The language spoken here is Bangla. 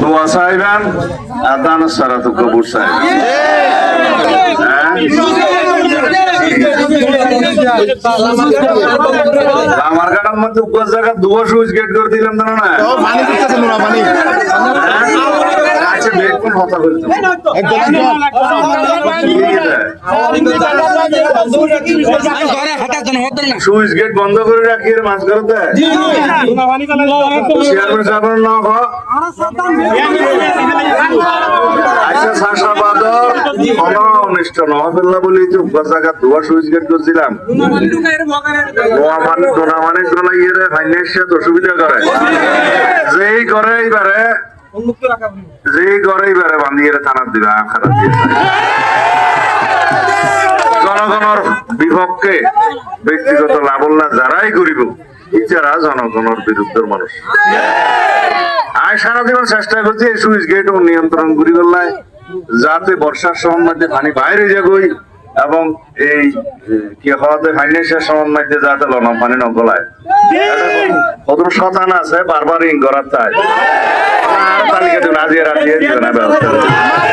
দোয়া চাইবেন আদান সারা তো কবুর চাইবেন। আমার কাটার মধ্যে উপর জায়গা দুয়া সুইচ গেট করে দিলাম না না আচ্ছা বেকুন কথা বলতো সুইচ গেট বন্ধ করে রাখি মাছ করতে চেয়ারম্যান সাহেব না আচ্ছা শাসাবাদ অনিষ্ট নহবেল্লা বলি তো উপর জায়গা দুয়া সুইচ গেট করছিলাম ফাইন্যান্সিয়াল অসুবিধা করে যেই করে এইবারে বান্ধিয়ে থানার দিবে খারাপ দিয়ে জনগণের বিপক্ষে ব্যক্তিগত লাভল্লা যারাই করিব ইচ্ছারা জনগণের বিরুদ্ধের মানুষ আমি সারা জীবন চেষ্টা করছি এই সুইচ গেট নিয়ন্ত্রণ করি করলাই যাতে বর্ষার সময় মধ্যে পানি বাইরে যাবই এবং এই কি হওয়াতে ফাইন্যান্সিয়াল সময় মধ্যে যাতে লন পানি নগলায় কত শতান আছে বারবার ইং করার তাই তালিকা রাজিয়ে দিবে না ব্যবস্থা